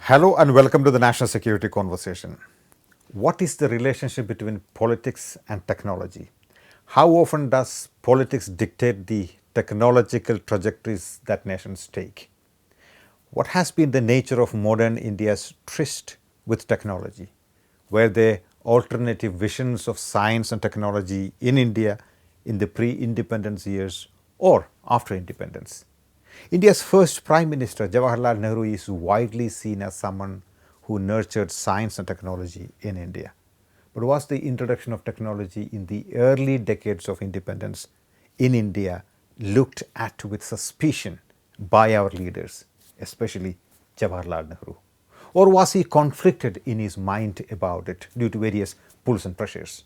Hello and welcome to the National Security Conversation. What is the relationship between politics and technology? How often does politics dictate the technological trajectories that nations take? What has been the nature of modern India's tryst with technology? Were there alternative visions of science and technology in India in the pre-independence years or after independence? India's first Prime Minister, Jawaharlal Nehru, is widely seen as someone who nurtured science and technology in India. But was the introduction of technology in the early decades of independence in India looked at with suspicion by our leaders, especially Jawaharlal Nehru? Or was he conflicted in his mind about it due to various pulls and pressures?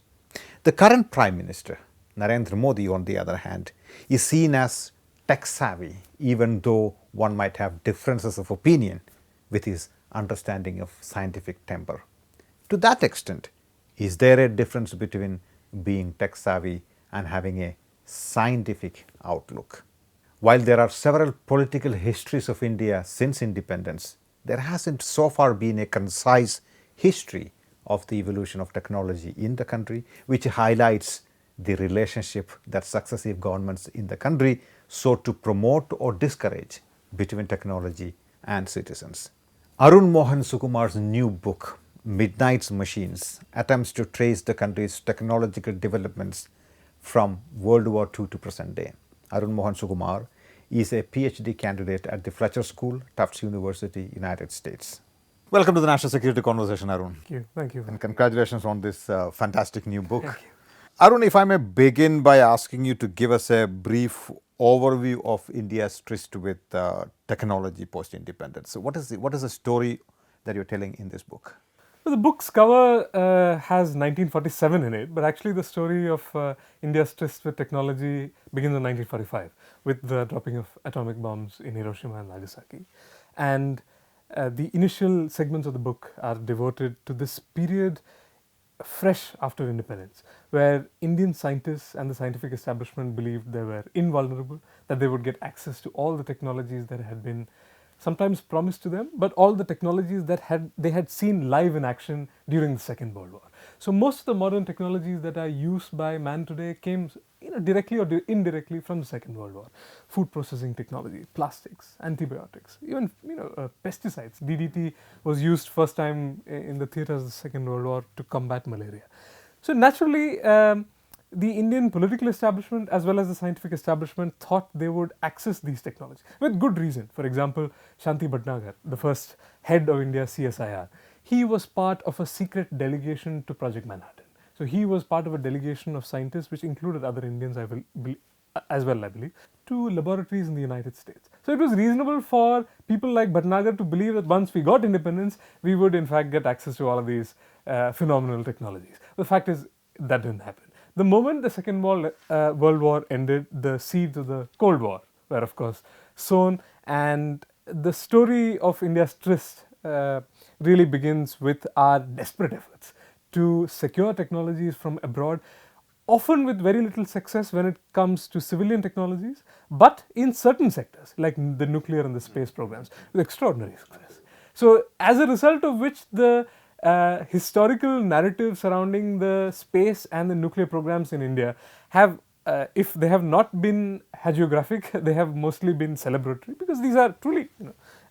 The current Prime Minister, Narendra Modi, on the other hand, is seen as tech savvy, even though one might have differences of opinion with his understanding of scientific temper. To that extent, is there a difference between being tech savvy and having a scientific outlook? While there are several political histories of India since independence, there hasn't so far been a concise history of the evolution of technology in the country, which highlights the relationship that successive governments in the country sought to promote or discourage between technology and citizens. Arun Mohan Sukumar's new book, Midnight's Machines, attempts to trace the country's technological developments from World War II to present day. Arun Mohan Sukumar is a PhD candidate at the Fletcher School, Tufts University, United States. Welcome to the National Security Conversation, Arun. Thank you. Thank you. And congratulations on this fantastic new book. Thank you. Arun, if I may begin by asking you to give us a brief overview of India's tryst with technology post-independence. So what is the story that you're telling in this book? Well, the book's cover has 1947 in it, but actually the story of India's tryst with technology begins in 1945 with the dropping of atomic bombs in Hiroshima and Nagasaki. And the initial segments of the book are devoted to this period fresh after independence, where Indian scientists and the scientific establishment believed they were invulnerable, that they would get access to all the technologies that had been sometimes promised to them, but all the technologies that they had seen live in action during the Second World War. So most of the modern technologies that are used by man today came directly or indirectly from the Second World War. Food processing technology, plastics, antibiotics, even pesticides. DDT was used first time in the theaters of the Second World War to combat malaria. So naturally, the Indian political establishment as well as the scientific establishment thought they would access these technologies with good reason. For example, Shanti Bhatnagar, the first head of India's CSIR, he was part of a secret delegation to Project Manhattan. So he was part of a delegation of scientists which included other Indians as well, I believe, to laboratories in the United States. So it was reasonable for people like Bhatnagar to believe that once we got independence, we would in fact get access to all of these phenomenal technologies. The fact is that didn't happen. The moment the Second World War ended, the seeds of the Cold War were of course sown, and the story of India's tryst really begins with our desperate efforts to secure technologies from abroad, often with very little success when it comes to civilian technologies, but in certain sectors like the nuclear and the space programs with extraordinary success. So as a result of which the historical narrative surrounding the space and the nuclear programs in India have, if they have not been hagiographic, they have mostly been celebratory, because these are truly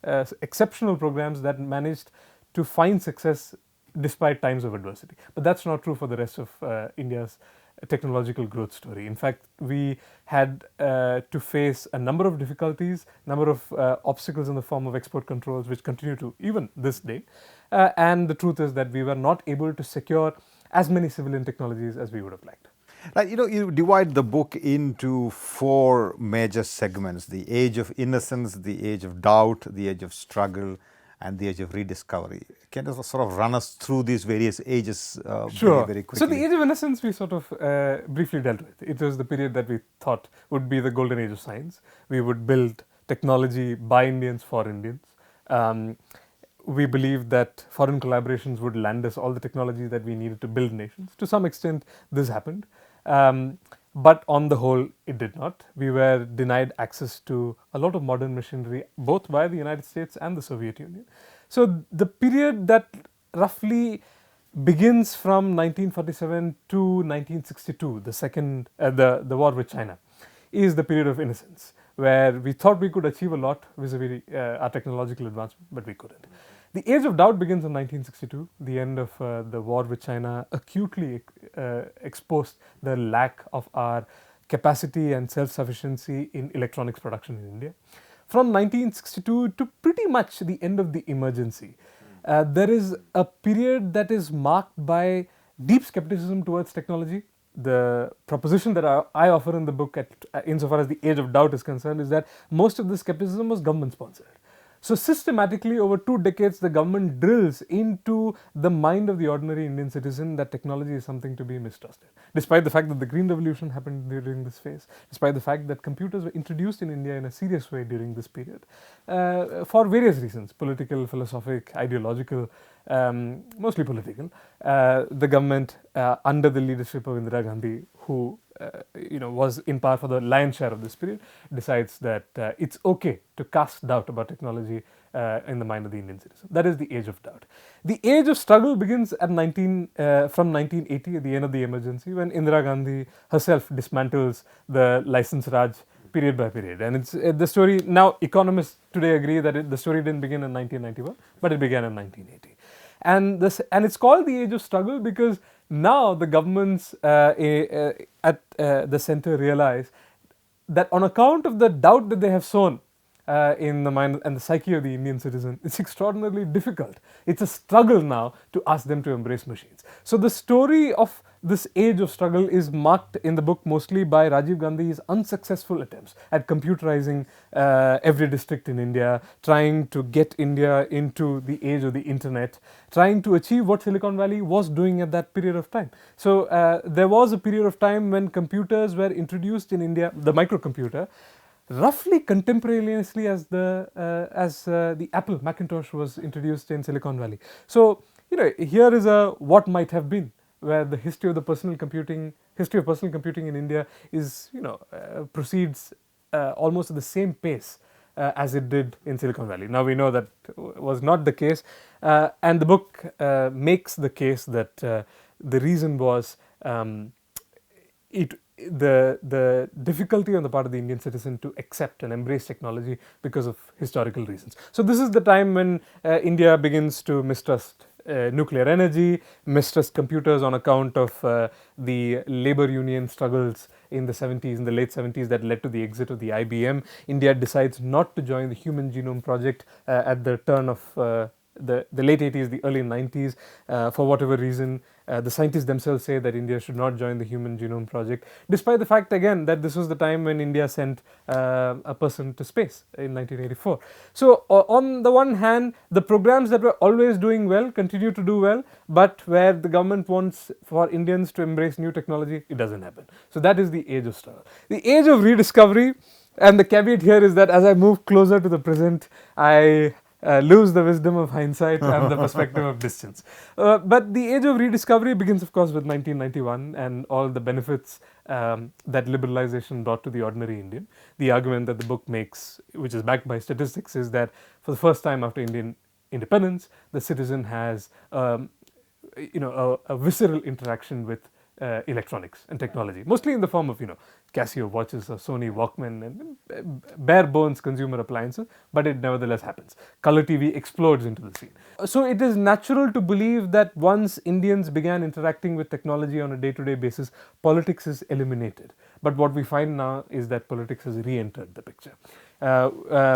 exceptional programs that managed to find success despite times of adversity. But that's not true for the rest of India's technological growth story. In fact, we had to face a number of difficulties, number of obstacles in the form of export controls, which continue to even this day. And the truth is that we were not able to secure as many civilian technologies as we would have liked. Like, you divide the book into four major segments: the age of innocence, the age of doubt, the age of struggle, and the age of rediscovery. Can you sort of run us through these various ages Sure. very quickly? So the Age of Innocence we sort of briefly dealt with. It was the period that we thought would be the golden age of science. We would build technology by Indians for Indians. We believed that foreign collaborations would land us all the technology that we needed to build nations. To some extent, this happened. But on the whole, it did not. We were denied access to a lot of modern machinery, both by the United States and the Soviet Union. So the period that roughly begins from 1947 to 1962, the second the war with China, is the period of innocence, where we thought we could achieve a lot vis-a-vis our technological advancement, but we couldn't. The age of doubt begins in 1962. The end of the war with China acutely exposed the lack of our capacity and self-sufficiency in electronics production in India. From 1962 to pretty much the end of the emergency, there is a period that is marked by deep skepticism towards technology. The proposition that I offer in the book, insofar as the age of doubt is concerned, is that most of the skepticism was government sponsored. So systematically over 2 decades, the government drills into the mind of the ordinary Indian citizen that technology is something to be mistrusted. Despite the fact that the Green Revolution happened during this phase, despite the fact that computers were introduced in India in a serious way during this period, for various reasons, political, philosophic, ideological, mostly political, the government under the leadership of Indira Gandhi, who was in power for the lion's share of this period, decides that it's okay to cast doubt about technology in the mind of the Indian citizen. That is the age of doubt. The age of struggle begins at from 1980, at the end of the emergency, when Indira Gandhi herself dismantles the license Raj period by period. And it's the story, now economists today agree that the story didn't begin in 1991, but it began in 1980. And it's called the age of struggle because now the governments at the center realize that on account of the doubt that they have sown in the mind and the psyche of the Indian citizen, it's extraordinarily difficult. It's a struggle now to ask them to embrace machines. So the story of this age of struggle is marked in the book mostly by Rajiv Gandhi's unsuccessful attempts at computerizing every district in India, trying to get India into the age of the internet, trying to achieve what Silicon Valley was doing at that period of time. So there was a period of time when computers were introduced in India, the microcomputer, roughly contemporaneously as the Apple Macintosh was introduced in Silicon Valley. So here is a what might have been, where the history of personal computing in India is proceeds almost at the same pace as it did in Silicon Valley. Now we know that was not the case, and the book makes the case that the reason was the difficulty on the part of the Indian citizen to accept and embrace technology because of historical reasons. So this is the time when India begins to mistrust nuclear energy, mistrust computers on account of the labor union struggles in the 70s, in the late 70s, that led to the exit of the IBM. India decides not to join the Human Genome Project at the turn of the late 80s, the early 90s, for whatever reason. The scientists themselves say that India should not join the Human Genome Project, despite the fact again that this was the time when India sent a person to space in 1984. So on the one hand, the programs that were always doing well continue to do well, but where the government wants for Indians to embrace new technology, it doesn't happen. So that is the age of struggle. The age of rediscovery, and the caveat here is that as I move closer to the present, I lose the wisdom of hindsight and the perspective of distance. But the age of rediscovery begins, of course, with 1991 and all the benefits that liberalization brought to the ordinary Indian. The argument that the book makes, which is backed by statistics, is that for the first time after Indian independence, the citizen has a visceral interaction with electronics and technology, mostly in the form of Casio watches or Sony Walkman and bare bones consumer appliances, but it nevertheless happens. Color TV explodes into the scene. So it is natural to believe that once Indians began interacting with technology on a day-to-day basis, politics is eliminated. But what we find now is that politics has re-entered the picture. I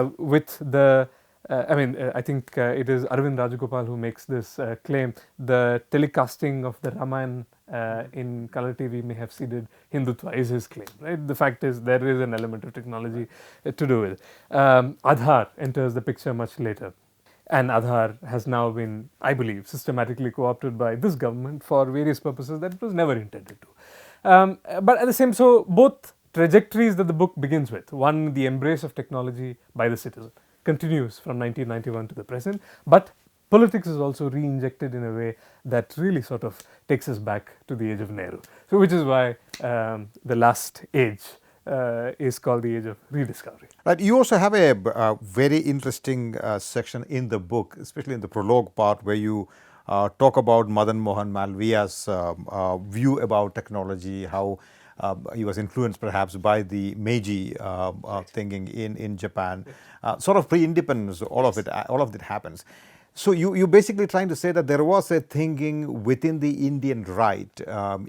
think it is Arvind Rajagopal who makes this claim. The telecasting of the Ramayana in color TV may have seeded Hindutva, is his claim. Right? The fact is there is an element of technology to do with it. Aadhaar enters the picture much later. And Aadhaar has now been, I believe, systematically co-opted by this government for various purposes that it was never intended to. But at the same, so both trajectories that the book begins with, one, the embrace of technology by the citizen, continues from 1991 to the present, but politics is also re-injected in a way that really sort of takes us back to the age of Nehru. So which is why the last age is called the Age of Rediscovery. Right. You also have a very interesting section in the book, especially in the prologue part, where you talk about Madan Mohan Malviya's view about technology, how he was influenced perhaps by the Meiji thinking in Japan. Sort of pre-independence, all of it happens. So you're basically trying to say that there was a thinking within the Indian right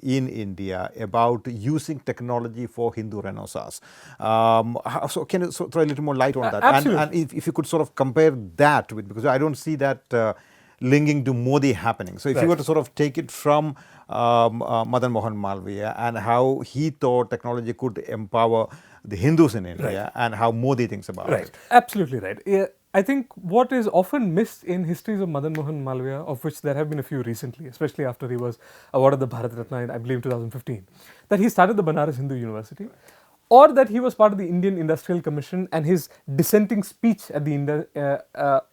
in India about using technology for Hindu Renaissance. So can you throw a little more light on that? Absolutely. And if you could sort of compare that with, because I don't see that linking to Modi happening. So if you were to sort of take it from Madan Mohan Malviya and how he thought technology could empower the Hindus in India and how Modi thinks about it. Absolutely right. Yeah, I think what is often missed in histories of Madan Mohan Malviya, of which there have been a few recently, especially after he was awarded the Bharat Ratna in, I believe, 2015, that he started the Banaras Hindu University, or that he was part of the Indian Industrial Commission, and his dissenting speech at the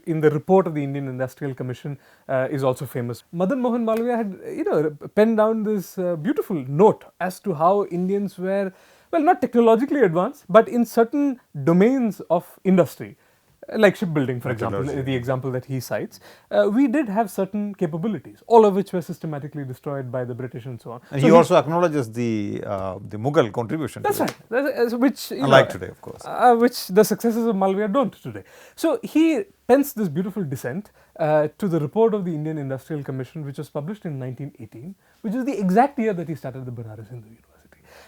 in the report of the Indian Industrial Commission is also famous. Madan Mohan Malviya had penned down this beautiful note as to how Indians were, well, not technologically advanced, but in certain domains of industry, like shipbuilding, for example, the example that he cites, we did have certain capabilities, all of which were systematically destroyed by the British and so on. And so he also acknowledges the Mughal contribution. That's to right. Which, unlike today, of course. Which the successors of Malviya don't today. So he pens this beautiful dissent to the report of the Indian Industrial Commission, which was published in 1918, which is the exact year that he started the Banaras Hindu University.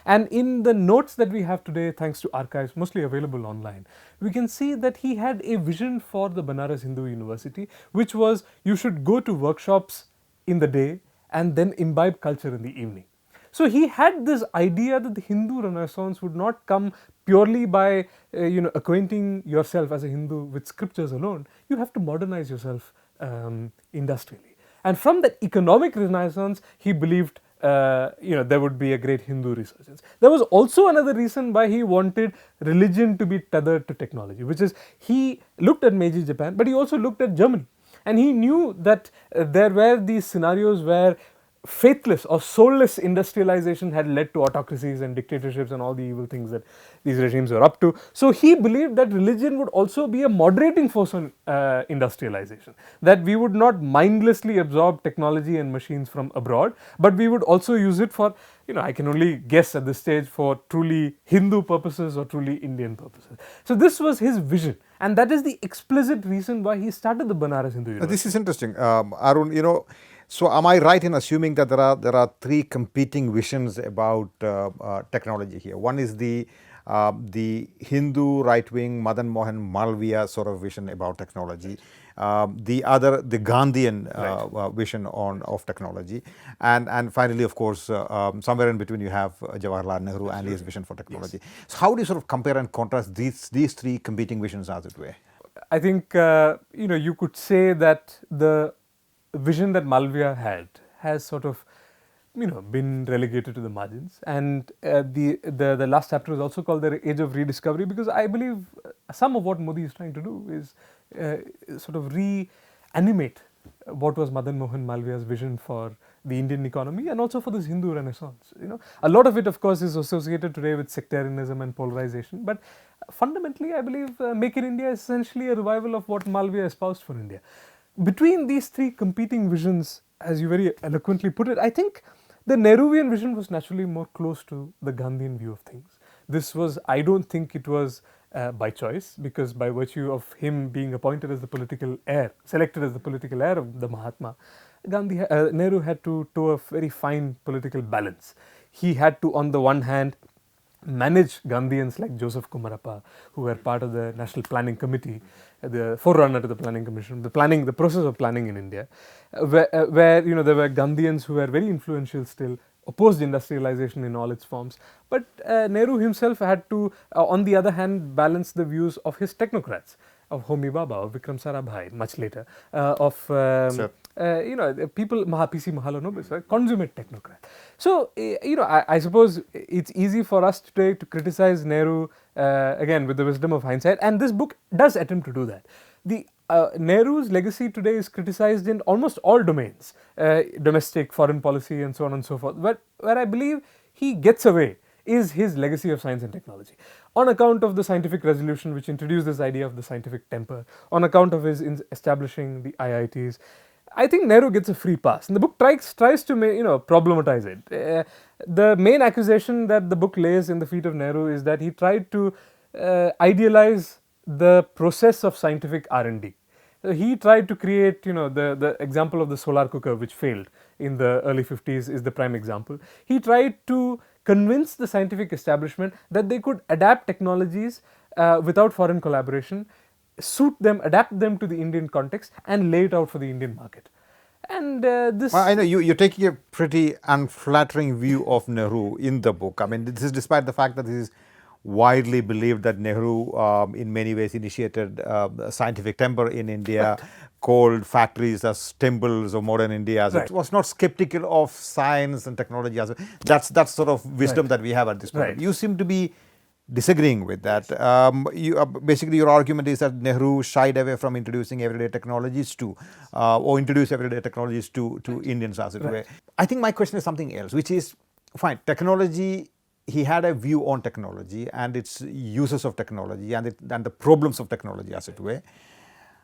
And in the notes that we have today, thanks to archives mostly available online, we can see that he had a vision for the Banaras Hindu University, which was you should go to workshops in the day and then imbibe culture in the evening. So he had this idea that the Hindu Renaissance would not come purely by acquainting yourself as a Hindu with scriptures alone. You have to modernize yourself industrially. And from that economic renaissance, he believed there would be a great Hindu resurgence. There was also another reason why he wanted religion to be tethered to technology, which is he looked at Meiji Japan, but he also looked at Germany. And he knew that there were these scenarios where faithless or soulless industrialization had led to autocracies and dictatorships and all the evil things that these regimes were up to. So he believed that religion would also be a moderating force on industrialization, that we would not mindlessly absorb technology and machines from abroad, but we would also use it for, I can only guess at this stage, for truly Hindu purposes or truly Indian purposes. So this was his vision, and that is the explicit reason why he started the Banaras Hindu University. This is interesting, Arun. So am I right in assuming that there are three competing visions about technology here? One is the Hindu right-wing Madan Mohan Malviya sort of vision about technology. The other, the Gandhian vision of technology, and finally, of course, somewhere in between you have Jawaharlal Nehru and his vision for technology. Yes. So how do you sort of compare and contrast these three competing visions, as it were? I think you could say that the vision that Malviya had has sort of been relegated to the margins, and the last chapter is also called the Age of Rediscovery, because I believe some of what Modi is trying to do is sort of reanimate what was Madan Mohan Malviya's vision for the Indian economy and also for this Hindu Renaissance. A lot of it, of course, is associated today with sectarianism and polarization, but fundamentally I believe Make in India is essentially a revival of what Malviya espoused for India. Between these three competing visions, as you very eloquently put it, I think the Nehruvian vision was naturally more close to the Gandhian view of things. This was, I don't think it was by choice, because by virtue of him being appointed as the political heir, selected as the political heir of the Mahatma, Nehru had to toe a very fine political balance. He had to, on the one hand, manage Gandhians like Joseph Kumarappa, who were part of the National Planning Committee, the forerunner to the Planning Commission, the process of planning in India, where there were Gandhians who were very influential still, opposed industrialization in all its forms. But Nehru himself had to, on the other hand, balance the views of his technocrats, of Homi Bhabha, of Vikram Sarabhai, much later, people, PC Mahalanobis, right? Consummate technocrat. So, I suppose it's easy for us today to criticize Nehru, again, with the wisdom of hindsight, and this book does attempt to do that. Nehru's legacy today is criticized in almost all domains, domestic, foreign policy, and so on and so forth, where I believe he gets away is his legacy of science and technology. On account of the scientific revolution, which introduced this idea of the scientific temper, on account of his establishing the IITs, I think Nehru gets a free pass. And the book tries to problematize it. The main accusation that the book lays in the feet of Nehru is that he tried to idealize the process of scientific R&D. He tried to create, the example of the solar cooker, which failed in the early 50s, is the prime example. He tried to convince the scientific establishment that they could adapt technologies without foreign collaboration, suit them, adapt them to the Indian context, and lay it out for the Indian market. And this. Well, I know you're taking a pretty unflattering view of Nehru in the book. I mean, this is despite the fact that this is widely believed that Nehru, in many ways, initiated scientific temper in India, called factories as temples of modern India. It was not skeptical of science and technology. That's sort of wisdom that we have at this point. You seem to be disagreeing with that. Basically, your argument is that Nehru shied away from introducing everyday technologies to, or introduced everyday technologies to Indians, as it were. I think my question is something else, which is, fine, technology. He had a view on technology and its uses of technology and the problems of technology, as it were.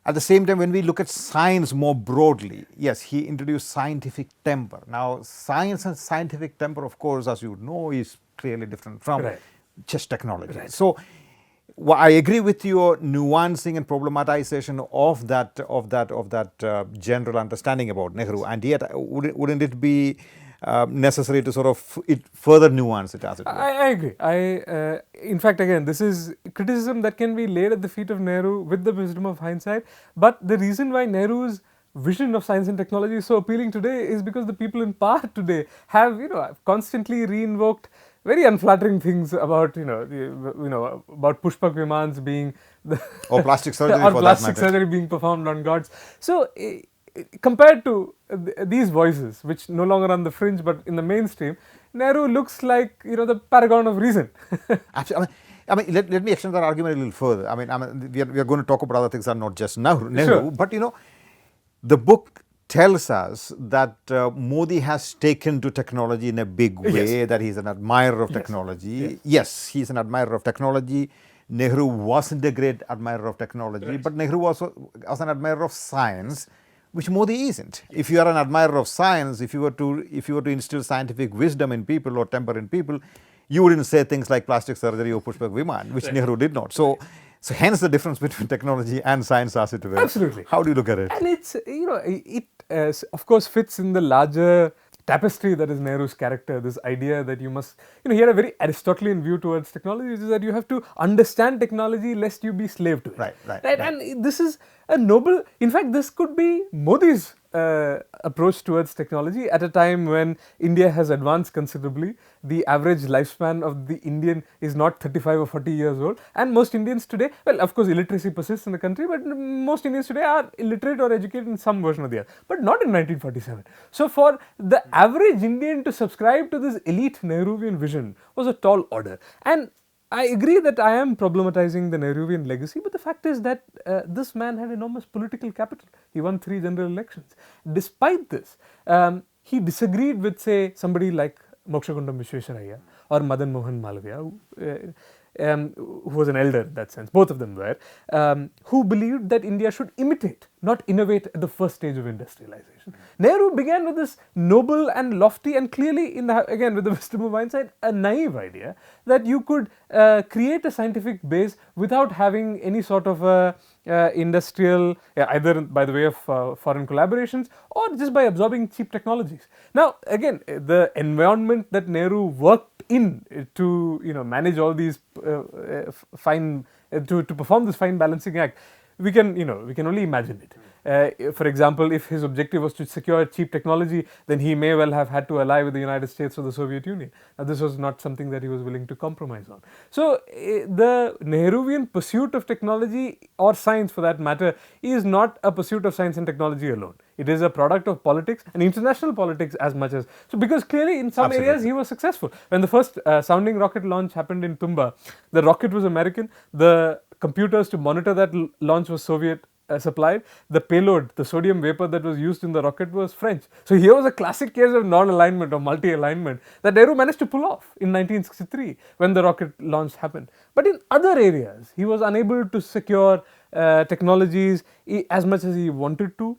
At the same time, when we look at science more broadly, yes, he introduced scientific temper. Now, science and scientific temper, of course, as you know, is clearly different from just technology. So, I agree with your nuancing and problematization of that general understanding about Nehru, and yet, wouldn't it be necessary to sort of further nuance it, as it were? I agree. In fact, again, this is criticism that can be laid at the feet of Nehru with the wisdom of hindsight. But the reason why Nehru's vision of science and technology is so appealing today is because the people in power today have, constantly re-invoked very unflattering things about, about Pushpak Vimans being or plastic surgery or for plastic that matter. surgery being performed on gods. So, compared to these voices, which no longer on the fringe but in the mainstream, Nehru looks like the paragon of reason. Absolutely. I mean, let me extend that argument a little further. I mean, we are going to talk about other things that are not just Nehru, but the book tells us that Modi has taken to technology in a big way, that he's an admirer of technology. Yes, he's an admirer of technology. Nehru wasn't a great admirer of technology, but Nehru was an admirer of science, which Modi isn't. If you are an admirer of science, if you were to instill scientific wisdom in people or temper in people, you wouldn't say things like plastic surgery or Pushpak Viman, which Nehru did not. So hence the difference between technology and science, as it were. Absolutely. How do you look at it? And it's, it of course fits in the larger tapestry that is Nehru's character, this idea that you must, he had a very Aristotelian view towards technology, which is that you have to understand technology lest you be slave to it. Right. And this is a noble, in fact, this could be Modi's approach towards technology at a time when India has advanced considerably. The average lifespan of the Indian is not 35 or 40 years old, and most Indians today, well, of course, illiteracy persists in the country, but most Indians today are illiterate or educated in some version or the other, but not in 1947. So, for the average Indian to subscribe to this elite Nehruvian vision was a tall order. And I agree that I am problematizing the Nehruvian legacy, but the fact is that this man had enormous political capital. He won 3 general elections. Despite this, he disagreed with, say, somebody like Mokshagundam Visvesvaraya or Madan Mohan Malaviya, who was an elder in that sense, both of them were, who believed that India should imitate, not innovate at the first stage of industrialization. Nehru began with this noble and lofty and clearly, again with the wisdom of hindsight, a naive idea that you could create a scientific base without having any sort of industrial, either by the way of foreign collaborations or just by absorbing cheap technologies. Now, again, the environment that Nehru worked in to manage all these fine to perform this fine balancing act, we can only imagine it. For example, if his objective was to secure cheap technology, then he may well have had to ally with the United States or the Soviet Union. Now, this was not something that he was willing to compromise on. So, the Nehruvian pursuit of technology or science, for that matter, is not a pursuit of science and technology alone. It is a product of politics and international politics as much as, so because clearly in some areas he was successful. When the first sounding rocket launch happened in Tumba, the rocket was American, the computers to monitor that launch was Soviet supplied, the payload, the sodium vapor that was used in the rocket was French. So here was a classic case of non-alignment or multi-alignment that Nehru managed to pull off in 1963 when the rocket launch happened. But in other areas, he was unable to secure technologies as much as he wanted to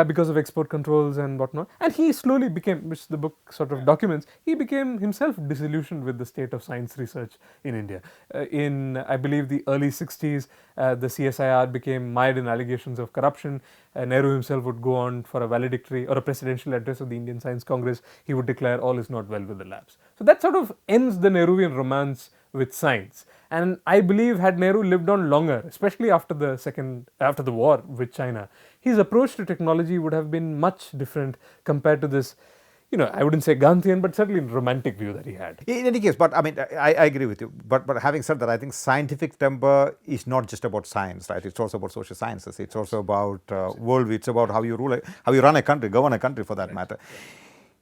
because of export controls and whatnot. And he slowly became, which the book sort of documents, he became himself disillusioned with the state of science research in India. In, I believe, the early 60s, the CSIR became mired in allegations of corruption. Nehru himself would go on for a valedictory or a presidential address of the Indian Science Congress. He would declare all is not well with the labs. So that sort of ends the Nehruvian romance with science. And I believe had Nehru lived on longer, especially after the war with China, his approach to technology would have been much different compared to this, I wouldn't say Gandhian, but certainly romantic view that he had. In any case, but I mean, I agree with you. But having said that, I think scientific temper is not just about science, right? It's also about social sciences. It's also about worldview. It's about how you run a country, govern a country for that matter.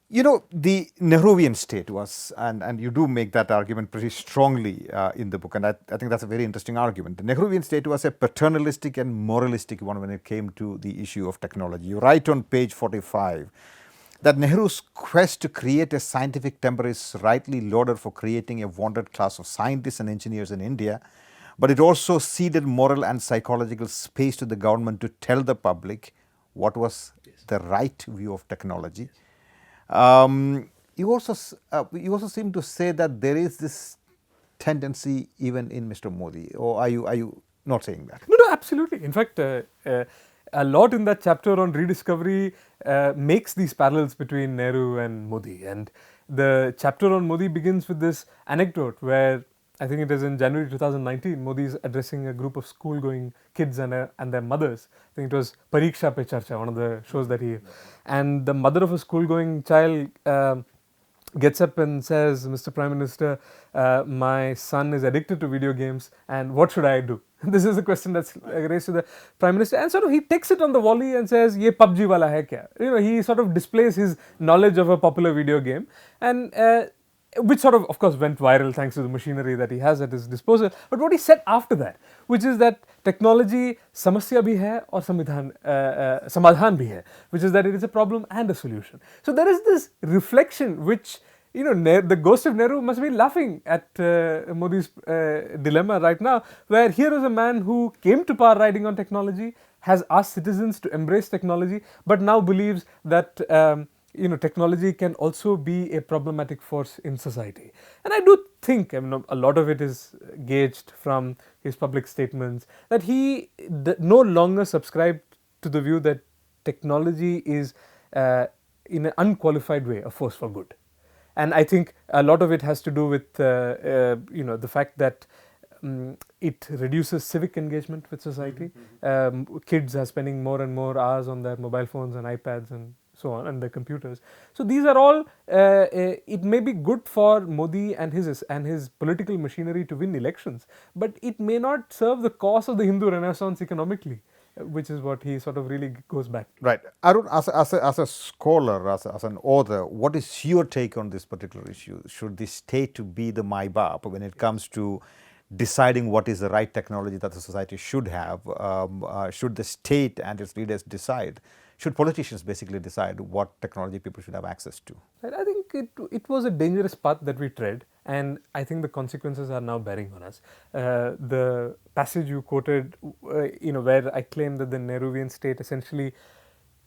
The Nehruvian state was, and you do make that argument pretty strongly in the book, and I think that's a very interesting argument. The Nehruvian state was a paternalistic and moralistic one when it came to the issue of technology. You write on page 45 that Nehru's quest to create a scientific temper is rightly lauded for creating a wanted class of scientists and engineers in India, but it also ceded moral and psychological space to the government to tell the public what was the right view of technology. You also seem to say that there is this tendency even in Mr. Modi, or are you not saying that? No, absolutely. In fact, a lot in that chapter on rediscovery makes these parallels between Nehru and Modi. And the chapter on Modi begins with this anecdote where I think it is in January 2019, Modi is addressing a group of school-going kids and their mothers. I think it was Pariksha Pe Charcha, one of the shows that he... And the mother of a school-going child gets up and says, Mr. Prime Minister, my son is addicted to video games and what should I do? This is a question that's raised to the Prime Minister, and sort of he takes it on the volley and says, ye PUBG wala hai kya? He sort of displays his knowledge of a popular video game, and which sort of course went viral thanks to the machinery that he has at his disposal. But what he said after that, which is that technology samasya bhi hai aur samadhan bhi hai, which is that it is a problem and a solution. So there is this reflection which the ghost of Nehru must be laughing at Modi's dilemma right now, where here is a man who came to power riding on technology, has asked citizens to embrace technology, but now believes that technology can also be a problematic force in society. And I do think, a lot of it is gauged from his public statements, that he no longer subscribed to the view that technology is in an unqualified way a force for good. And I think a lot of it has to do with the fact that it reduces civic engagement with society. Kids are spending more and more hours on their mobile phones and iPads and so on, and their computers. So these are all, it may be good for Modi and his political machinery to win elections, but it may not serve the cause of the Hindu Renaissance economically, which is what he sort of really goes back to. Right. Arun, as a scholar, as an author, what is your take on this particular issue? Should the state be the Mai-Baap when it comes to deciding what is the right technology that the society should have? Should the state and its leaders decide? Should politicians basically decide what technology people should have access to? I think it was a dangerous path that we tread, and I think the consequences are now bearing on us. The passage you quoted, where I claim that the Nehruvian state essentially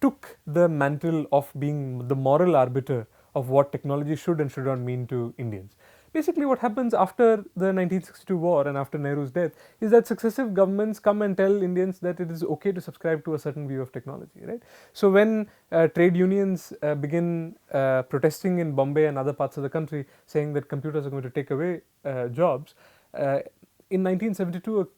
took the mantle of being the moral arbiter of what technology should and should not mean to Indians. Basically what happens after the 1962 war and after Nehru's death is that successive governments come and tell Indians that it is okay to subscribe to a certain view of technology, right? So when trade unions begin protesting in Bombay and other parts of the country saying that computers are going to take away jobs, in 1972,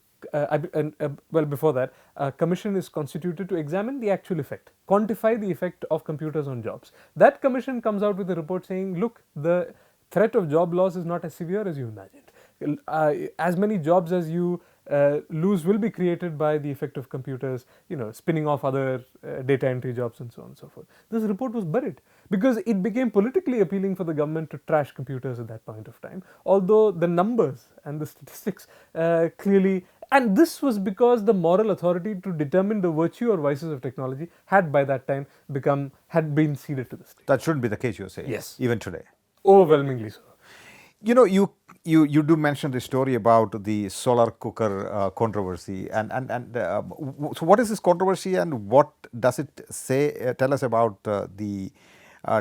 well before that, a commission is constituted to examine the actual effect, quantify the effect of computers on jobs. That commission comes out with a report saying, look, the threat of job loss is not as severe as you imagined. As many jobs as you lose will be created by the effect of computers, spinning off other data entry jobs and so on and so forth. This report was buried because it became politically appealing for the government to trash computers at that point of time, although the numbers and the statistics clearly And this was because the moral authority to determine the virtue or vices of technology had by that time had been ceded to the state. That shouldn't be the case, you're saying. Yes. Even today. Overwhelmingly so. You know, you do mention the story about the solar cooker controversy, so what is this controversy, and what does it say? Tell us about the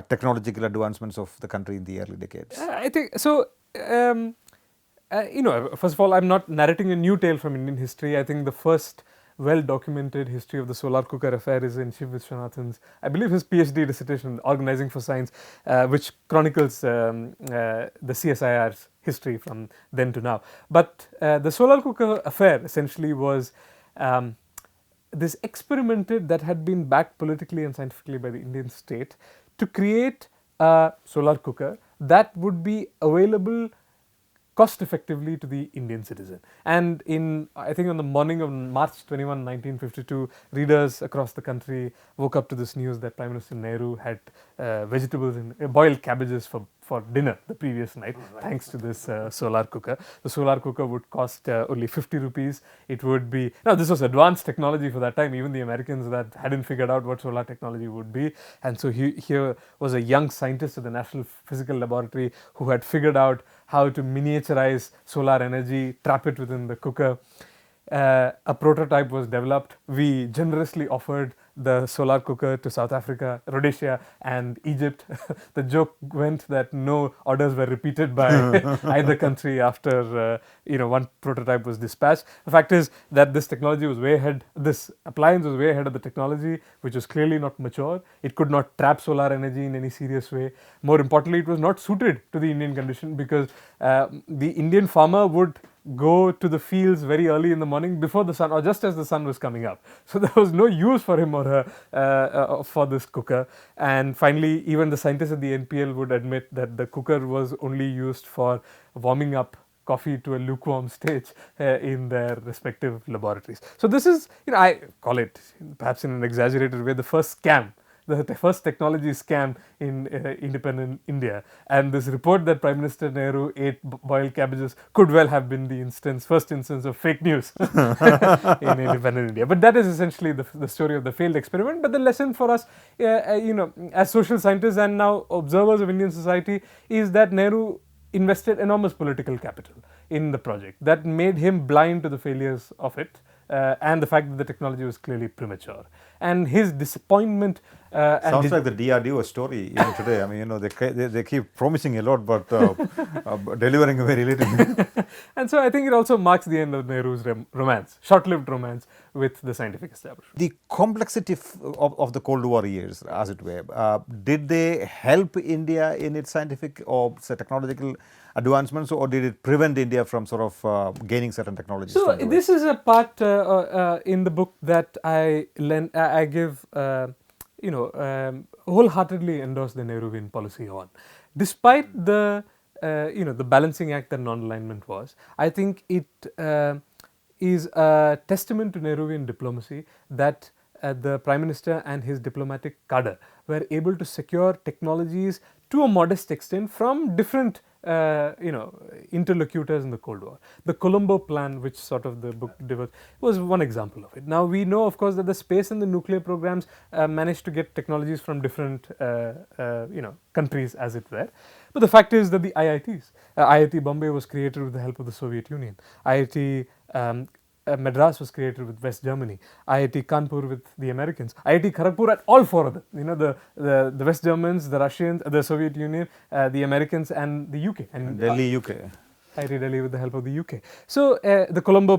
technological advancements of the country in the early decades. I think so. First of all, I'm not narrating a new tale from Indian history. I think the first well-documented history of the solar cooker affair is in Shiv Vishwanathan's, I believe, his PhD dissertation, Organizing for Science, which chronicles the CSIR's history from then to now. But the solar cooker affair essentially was this experimented that had been backed politically and scientifically by the Indian state to create a solar cooker that would be available cost effectively to the Indian citizen. And I think on the morning of March 21, 1952, readers across the country woke up to this news that Prime Minister Nehru had vegetables and boiled cabbages for dinner the previous night, thanks to this solar cooker. The solar cooker would cost only 50 rupees. It would be, now this was advanced technology for that time, even the Americans that hadn't figured out what solar technology would be. And so here was a young scientist at the National Physical Laboratory who had figured out how to miniaturize solar energy, trap it within the cooker. A prototype was developed. We generously offered the solar cooker to South Africa, Rhodesia and Egypt. The joke went that no orders were repeated by either country after one prototype was dispatched. The fact is that this technology was way ahead, this appliance was way ahead of the technology, which was clearly not mature. It could not trap solar energy in any serious way. More importantly, it was not suited to the Indian condition because the Indian farmer would go to the fields very early in the morning before the sun, or just as the sun was coming up. So there was no use for him or her for this cooker. And finally, even the scientists at the NPL would admit that the cooker was only used for warming up coffee to a lukewarm stage in their respective laboratories. So this is, I call it, perhaps in an exaggerated way, the first scam, the first technology scam in independent India. And this report that Prime Minister Nehru ate boiled cabbages could well have been the first instance of fake news in independent India. But that is essentially the story of the failed experiment. But the lesson for us, as social scientists and now observers of Indian society, is that Nehru invested enormous political capital in the project that made him blind to the failures of it. And the fact that the technology was clearly premature, and his disappointment. Sounds like the DRDO story even today. I mean, they keep promising a lot, but delivering very little. And so I think it also marks the end of Nehru's short-lived romance with the scientific establishment. The complexity of the Cold War years, as it were, did they help India in its scientific or technological advancements, or did it prevent India from sort of gaining certain technologies? So this is a part in the book that I give, wholeheartely endorse the Nehruvian policy on. Despite the balancing act that non-alignment was, I think it is a testament to Nehruvian diplomacy that the Prime Minister and his diplomatic cadre were able to secure technologies to a modest extent from different interlocutors in the Cold War. The Colombo Plan, which sort of the book developed, was one example of it. Now we know, of course, that the space and the nuclear programs managed to get technologies from different countries, as it were. But the fact is that the IITs, IIT Bombay was created with the help of the Soviet Union. IIT Madras was created with West Germany, IIT Kanpur with the Americans, IIT Kharagpur at all four of them. The West Germans, the Russians, the Soviet Union, the Americans, and the UK. And Delhi, UK. IIT Delhi with the help of the UK. So through the Colombo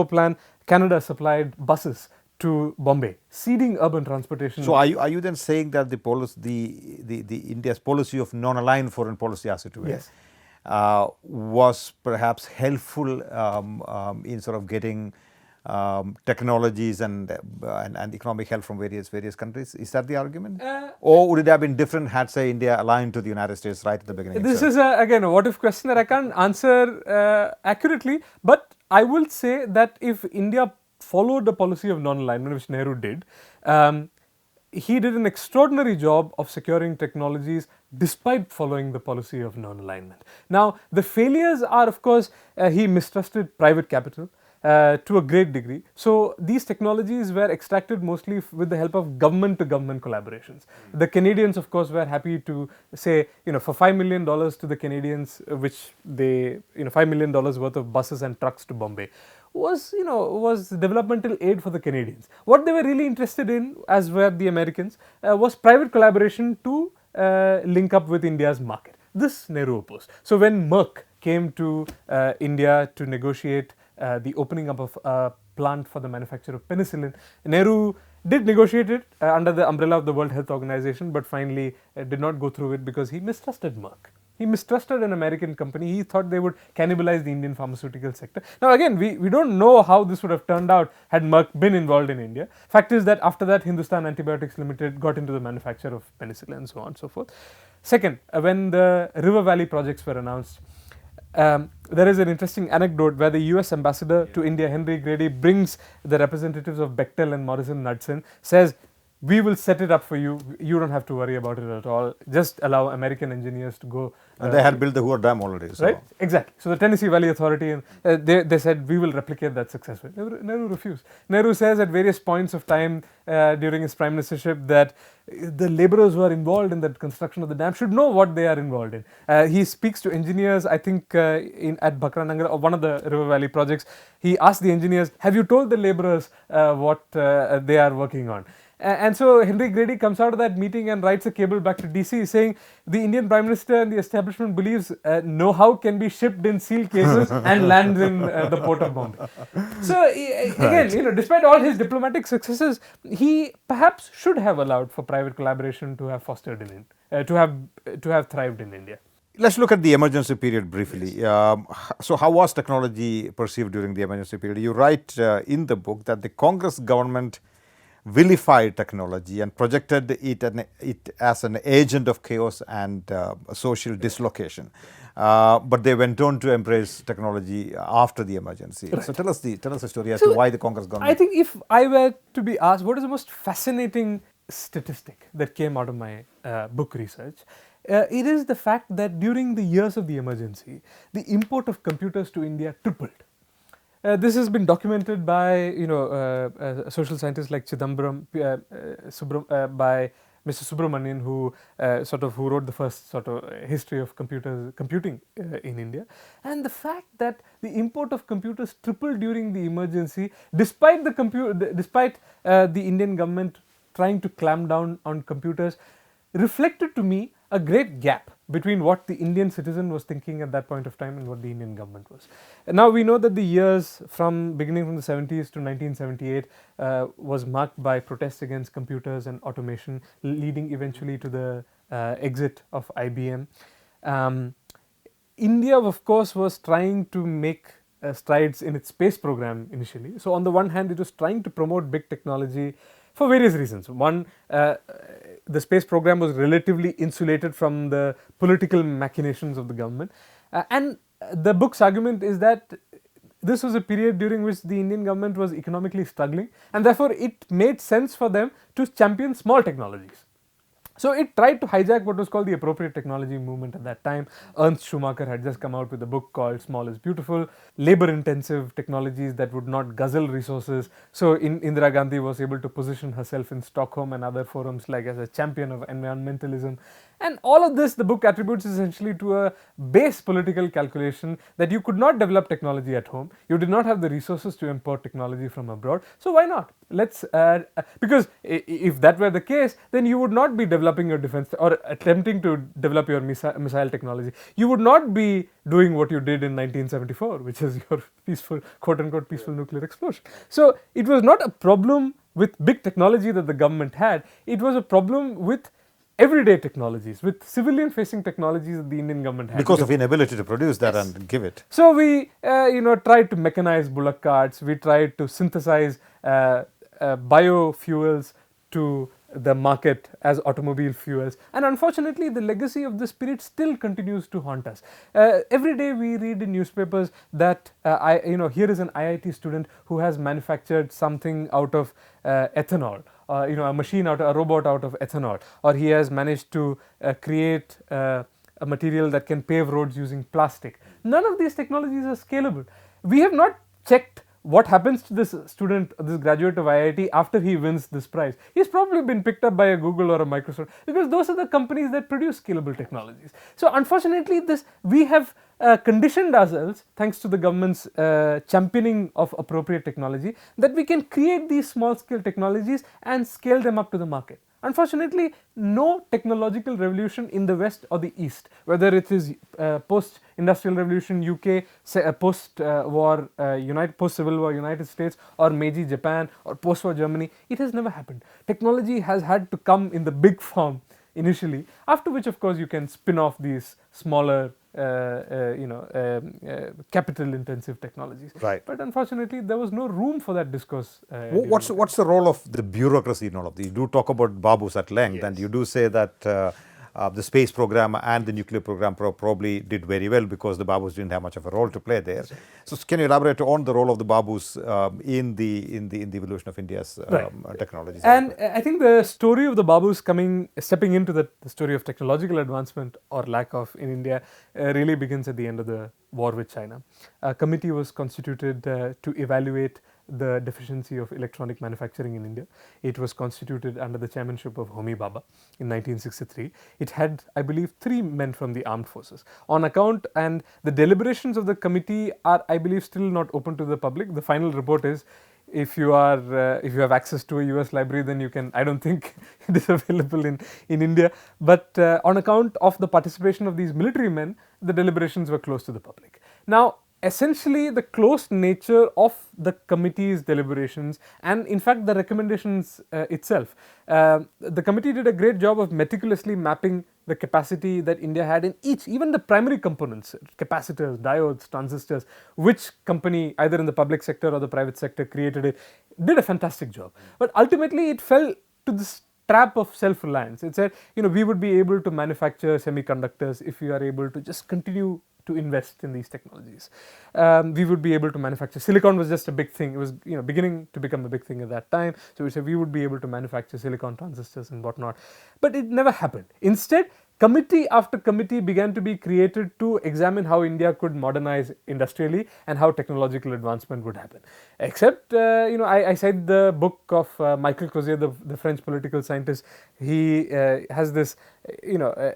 Plan, Canada supplied buses to Bombay, seeding urban transportation. So are you then saying that the India's policy of non-aligned foreign policy, as it were, yes, was perhaps helpful in sort of getting technologies and economic help from various countries? Is that the argument? Or would it have been different had, say, India aligned to the United States right at the beginning? This is again a what if question that I can't answer accurately, but I will say that if India followed the policy of non-alignment, which Nehru did, he did an extraordinary job of securing technologies despite following the policy of non-alignment. Now, the failures are, of course, he mistrusted private capital. to a great degree. So these technologies were extracted mostly with the help of government to government collaborations. The Canadians, of course, were happy to say, for $5 million to the Canadians, which they, $5 million worth of buses and trucks to Bombay, was developmental aid for the Canadians. What they were really interested in, as were the Americans, was private collaboration to link up with India's market. This Nehru opposed. So when Merck came to India to negotiate the opening up of a plant for the manufacture of penicillin, Nehru did negotiate it under the umbrella of the World Health Organization, but finally did not go through it because he mistrusted Merck. He mistrusted an American company. He thought they would cannibalize the Indian pharmaceutical sector. Now again, we don't know how this would have turned out had Merck been involved in India. Fact is that after that, Hindustan Antibiotics Limited got into the manufacture of penicillin and so on and so forth. Second, when the River Valley projects were announced, there is an interesting anecdote where the US ambassador to India, Henry Grady, brings the representatives of Bechtel and Morrison Knudsen, says, we will set it up for you. You don't have to worry about it at all. Just allow American engineers to go. And they had built the Hoover Dam already. So. Right? Exactly. So the Tennessee Valley Authority, they said, we will replicate that successfully. Nehru refused. Nehru says at various points of time during his prime ministership that the laborers who are involved in the construction of the dam should know what they are involved in. He speaks to engineers, I think at Bakranangar, or one of the River Valley projects. He asked the engineers, have you told the laborers what they are working on? And so Henry Grady comes out of that meeting and writes a cable back to DC saying the Indian Prime Minister and the establishment believes know-how can be shipped in sealed cases and lands in the port of Bombay. So again, despite all his diplomatic successes, he perhaps should have allowed for private collaboration to have fostered in to have thrived in India. Let's look at the emergency period briefly. Yes. So how was technology perceived during the emergency period? You write in the book that the Congress government vilified technology and projected it as an agent of chaos and social dislocation. But they went on to embrace technology after the emergency. Right. So tell us the story as to why the Congress government. I think if I were to be asked what is the most fascinating statistic that came out of my book research, it is the fact that during the years of the emergency, the import of computers to India tripled. This has been documented by social scientists like Chidambaram, by Mr. Subramanian, who wrote the first history of computing in India, and the fact that the import of computers tripled during the emergency, despite the Indian government trying to clamp down on computers, reflected to me a great gap between what the Indian citizen was thinking at that point of time and what the Indian government was. And now we know that the years beginning from the 70s to 1978 was marked by protests against computers and automation, leading eventually to the exit of IBM. India, of course, was trying to make strides in its space program initially. So on the one hand, it was trying to promote big technology for various reasons. One, the space program was relatively insulated from the political machinations of the government. And the book's argument is that this was a period during which the Indian government was economically struggling, and therefore it made sense for them to champion small technologies. So it tried to hijack what was called the appropriate technology movement at that time. Ernst Schumacher had just come out with a book called Small is Beautiful, labor-intensive technologies that would not guzzle resources. So Indira Gandhi was able to position herself in Stockholm and other forums like as a champion of environmentalism. And all of this, the book attributes essentially to a base political calculation that you could not develop technology at home. You did not have the resources to import technology from abroad. So why not? Because if that were the case, then you would not be developing your defense or attempting to develop your missile technology. You would not be doing what you did in 1974, which is your peaceful, quote-unquote, peaceful nuclear explosion. So it was not a problem with big technology that the government had. It was a problem with everyday technologies, with civilian facing technologies that the Indian government had. Because of inability to produce that and give it. So we tried to mechanize bullock carts, we tried to synthesize biofuels to the market as automobile fuels, and unfortunately the legacy of this period still continues to haunt us. Every day we read in newspapers that here is an IIT student who has manufactured something out of ethanol, a robot out of ethanol, or he has managed to create a material that can pave roads using plastic. None of these technologies are scalable. We have not checked what happens to this student, this graduate of IIT after he wins this prize? He's probably been picked up by a Google or a Microsoft, because those are the companies that produce scalable technologies. So unfortunately, we have conditioned ourselves, thanks to the government's championing of appropriate technology, that we can create these small scale technologies and scale them up to the market. Unfortunately, no technological revolution in the West or the East, whether it is post-industrial revolution UK, post-war post-civil war United States, or Meiji Japan, or post-war Germany, it has never happened. Technology has had to come in the big form initially, after which of course you can spin off these smaller capital intensive technologies. Right. But unfortunately, there was no room for that discourse. What's the role of the bureaucracy in all of this? You do talk about Babus at length, and you do say that the space program and the nuclear program probably did very well because the Babus didn't have much of a role to play there. So can you elaborate on the role of the Babus in the evolution of India's technologies? And I think the story of the Babus stepping into the story of technological advancement or lack of in India really begins at the end of the war with China. A committee was constituted to evaluate the deficiency of electronic manufacturing in India. It was constituted under the chairmanship of Homi Bhabha in 1963. It had, I believe, 3 men from the armed forces. On account, and the deliberations of the committee are, I believe, still not open to the public. The final report is, if you have access to a US library, then you can, I don't think it is available in India, but on account of the participation of these military men, the deliberations were closed to the public. Now, essentially, the closed nature of the committee's deliberations, and in fact the recommendations itself, the committee did a great job of meticulously mapping the capacity that India had in each, even the primary components, capacitors, diodes, transistors, which company, either in the public sector or the private sector, created it, did a fantastic job. But ultimately it fell to this trap of self-reliance. It said, we would be able to manufacture semiconductors if we are able to just continue to invest in these technologies. We would be able to manufacture. Silicon was just a big thing. It was beginning to become a big thing at that time. So we said we would be able to manufacture silicon transistors and whatnot. But it never happened. Instead, committee after committee began to be created to examine how India could modernize industrially and how technological advancement would happen. Except, I cite the book of Michael Crozier, the French political scientist. He has this,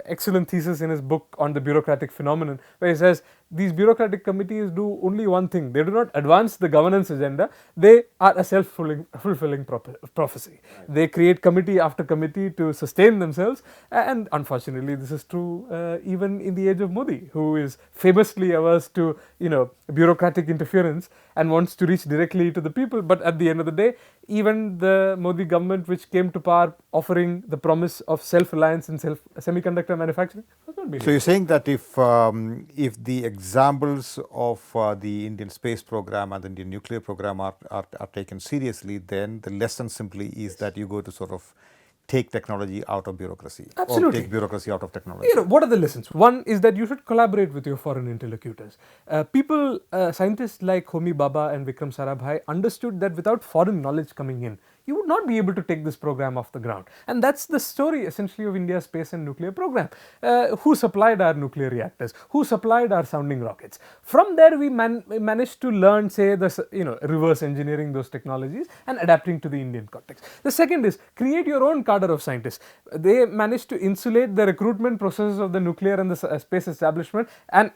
excellent thesis in his book on the bureaucratic phenomenon, where he says these bureaucratic committees do only one thing. They do not advance the governance agenda. They are a self-fulfilling prophecy. Right. They create committee after committee to sustain themselves, and unfortunately this is true even in the age of Modi, who is famously averse to bureaucratic interference and wants to reach directly to the people. But at the end of the day, even the Modi government, which came to power offering the promise of self-reliance in semiconductor manufacturing, has not been. So you're saying that if the examples of the Indian space program and the Indian nuclear program are taken seriously, then the lesson simply is that you go to sort of take technology out of bureaucracy. Absolutely. Or take bureaucracy out of technology. What are the lessons? One is that you should collaborate with your foreign interlocutors. Scientists like Homi Bhabha and Vikram Sarabhai understood that without foreign knowledge coming in, you would not be able to take this program off the ground. And that's the story essentially of India's space and nuclear program. Who supplied our nuclear reactors? Who supplied our sounding rockets? From there we managed to learn, say, reverse engineering those technologies and adapting to the Indian context. The second is create your own cadre of scientists. They managed to insulate the recruitment processes of the nuclear and the space establishment, and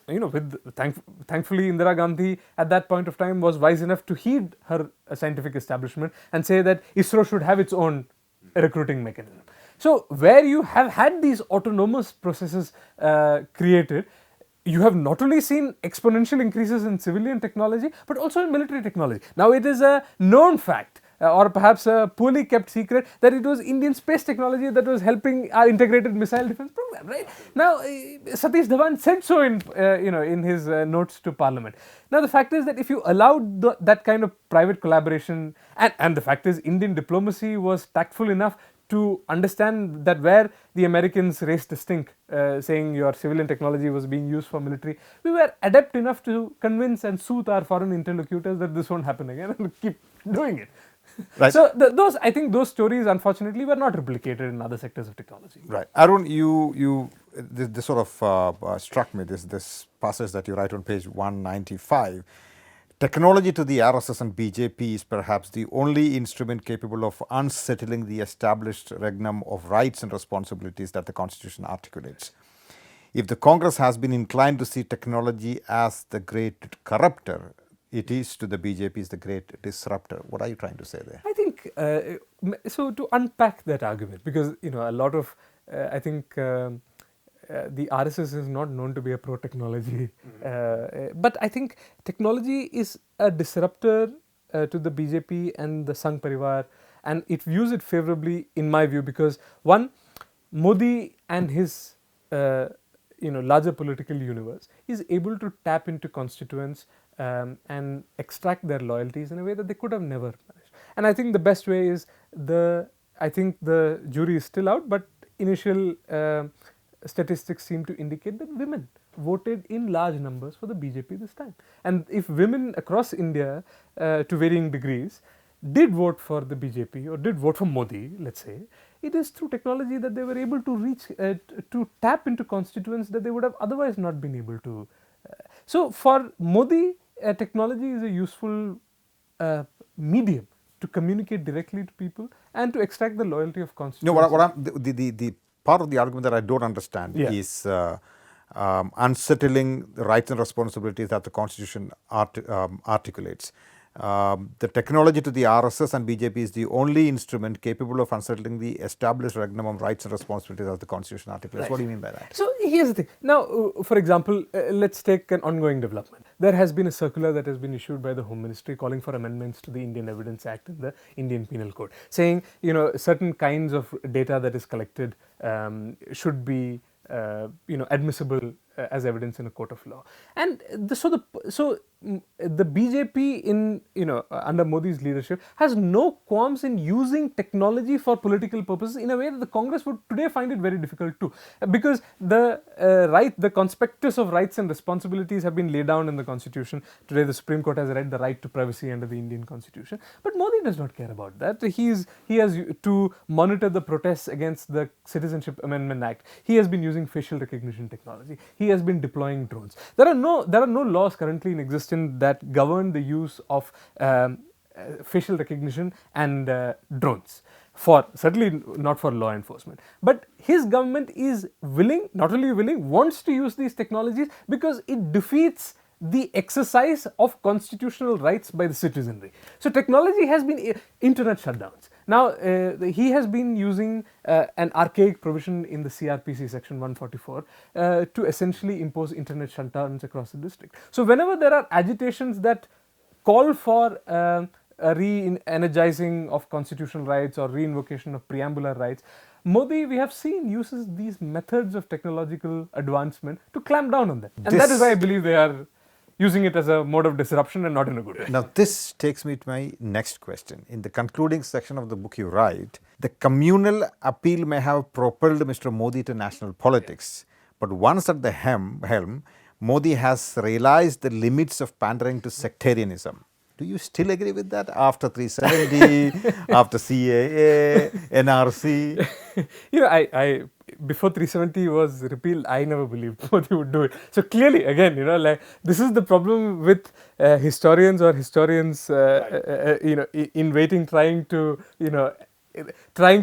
thankfully Indira Gandhi at that point of time was wise enough to heed her scientific establishment and say that ISRO should have its own recruiting mechanism. So where you have had these autonomous processes created, you have not only seen exponential increases in civilian technology, but also in military technology. Now it is a known fact, or perhaps a poorly kept secret, that it was Indian space technology that was helping our integrated missile defense program, right? Now, Satish Dhawan said so in his notes to Parliament. Now, the fact is that if you allowed that kind of private collaboration, and the fact is Indian diplomacy was tactful enough to understand that where the Americans raised a stink, saying your civilian technology was being used for military, we were adept enough to convince and soothe our foreign interlocutors that this won't happen again, and keep doing it. Right. So I think those stories, unfortunately, were not replicated in other sectors of technology. Right. Arun, this sort of struck me, this passage that you write on page 195. Technology to the RSS and BJP is perhaps the only instrument capable of unsettling the established regnum of rights and responsibilities that the Constitution articulates. If the Congress has been inclined to see technology as the great corrupter, it is to the BJP is the great disruptor. What are you trying to say there? I think so. To unpack that argument, because a lot of I think the RSS is not known to be a pro-technology, but I think technology is a disruptor to the BJP and the Sangh Parivar, and it views it favorably, in my view, because one, Modi and his larger political universe is able to tap into constituents and extract their loyalties in a way that they could have never managed. And I think the best way is I think the jury is still out, but initial statistics seem to indicate that women voted in large numbers for the BJP this time. And if women across India, to varying degrees, did vote for the BJP or did vote for Modi, let's say, it is through technology that they were able to reach, to tap into constituents that they would have otherwise not been able to. So for Modi, technology is a useful medium to communicate directly to people and to extract the loyalty of constituents. No, what I'm, the part of the argument that I don't understand is unsettling the rights and responsibilities that the Constitution articulates. The technology to the RSS and BJP is the only instrument capable of unsettling the established regnum of rights and responsibilities as the Constitution articulates. Right. What do you mean by that? So here's the thing. Now, for example, let's take an ongoing development. There has been a circular that has been issued by the Home Ministry calling for amendments to the Indian Evidence Act and the Indian Penal Code, saying certain kinds of data that is collected should be admissible as evidence in a court of law. And the BJP in under Modi's leadership has no qualms in using technology for political purposes in a way that the Congress would today find it very difficult to, because the conspectus of rights and responsibilities have been laid down in the Constitution. Today the Supreme Court has read the right to privacy under the Indian Constitution, but Modi does not care about that. He has to monitor the protests against the Citizenship Amendment Act. He has been using facial recognition technology. He has been deploying drones. There are no laws currently in existence that govern the use of facial recognition and drones, certainly not for law enforcement. But his government is willing, not only willing, wants to use these technologies because it defeats the exercise of constitutional rights by the citizenry. So technology has been internet shutdowns. Now, he has been using an archaic provision in the CRPC section 144 to essentially impose internet shutdowns across the district. So whenever there are agitations that call for a re-energizing of constitutional rights or re-invocation of preambular rights, Modi, we have seen, uses these methods of technological advancement to clamp down on that. And that is why I believe they are using it as a mode of disruption and not in a good way. Now, this takes me to my next question. In the concluding section of the book you write, the communal appeal may have propelled Mr. Modi to national politics, but once at the helm, Modi has realized the limits of pandering to sectarianism. Do you still agree with that after 370, after CAA, NRC? I before 370 was repealed, I never believed Modi would do it. So clearly, again, this is the problem with historians in waiting, trying to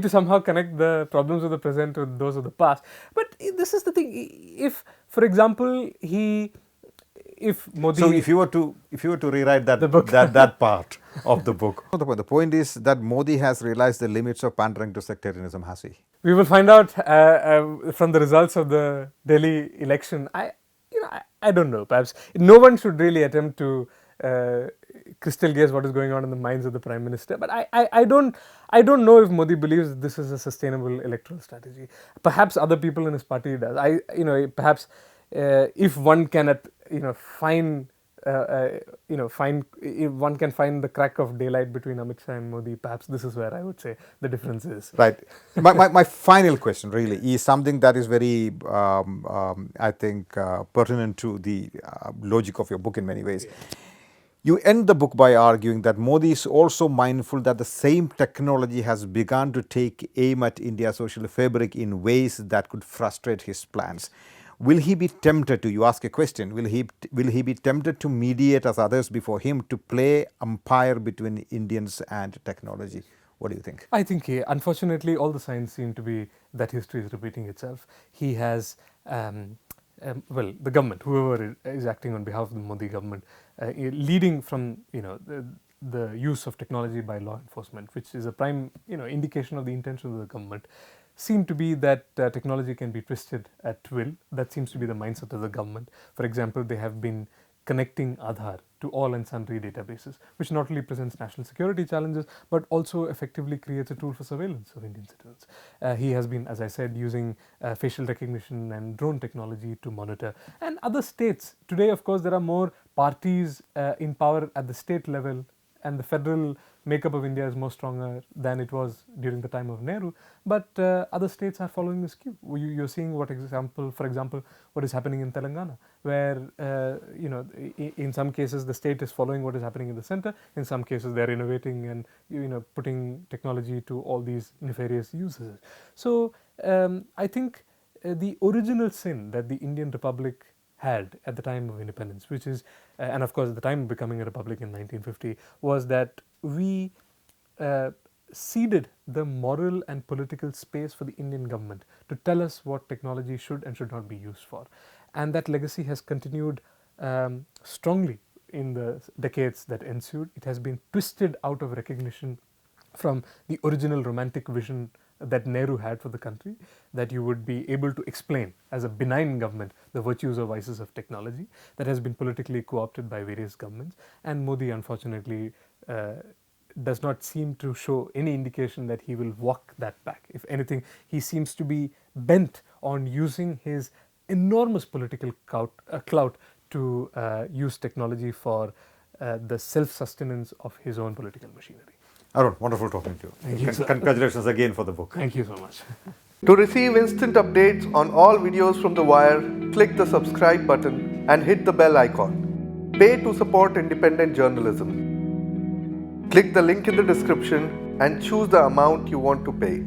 somehow connect the problems of the present with those of the past. But this is the thing. If, for example, if Modi, so if you were to rewrite that part of the book, the point is that Modi has realized the limits of pandering to sectarianism, has he? We will find out from the results of the Delhi election. I don't know. Perhaps no one should really attempt to crystal gaze what is going on in the minds of the Prime Minister. But I don't know if Modi believes this is a sustainable electoral strategy. Perhaps other people in his party does. Perhaps if one can if one can find the crack of daylight between Amit Shah and Modi, perhaps this is where I would say the difference is. Right. My final question really is something that is very, I think, pertinent to the logic of your book in many ways. You end the book by arguing that Modi is also mindful that the same technology has begun to take aim at India's social fabric in ways that could frustrate his plans. will he be tempted to, you ask a question, will he be tempted to mediate as others before him, to play umpire between Indians and technology? What do you think? I think unfortunately, all the signs seem to be that history is repeating itself. He has, well, the government, whoever is acting on behalf of the Modi government, leading from the use of technology by law enforcement, which is a prime indication of the intention of the government, seem to be that technology can be twisted at will. That seems to be the mindset of the government. For example, they have been connecting Aadhaar to all and sundry databases, which not only presents national security challenges, but also effectively creates a tool for surveillance of Indian citizens. He has been, as I said, using facial recognition and drone technology to monitor. And other states, today of course there are more parties in power at the state level, and the federal makeup of India is more stronger than it was during the time of Nehru, but other states are following this cue. You're seeing for example, what is happening in Telangana, where in some cases the state is following what is happening in the center. In some cases they're innovating and putting technology to all these nefarious uses. So I think the original sin that the Indian Republic had at the time of independence, which is, and of course at the time of becoming a republic in 1950, was that we ceded the moral and political space for the Indian government to tell us what technology should and should not be used for. And that legacy has continued strongly in the decades that ensued. It has been twisted out of recognition from the original romantic vision that Nehru had for the country, that you would be able to explain as a benign government the virtues or vices of technology. That has been politically co-opted by various governments, and Modi unfortunately does not seem to show any indication that he will walk that back. If anything, he seems to be bent on using his enormous political clout to use technology for the self-sustenance of his own political machinery. Arun, wonderful talking to you. Thank you, Congratulations again for the book. Thank you so much. To receive instant updates on all videos from The Wire, click the subscribe button and hit the bell icon. Pay to support independent journalism. Click the link in the description and choose the amount you want to pay.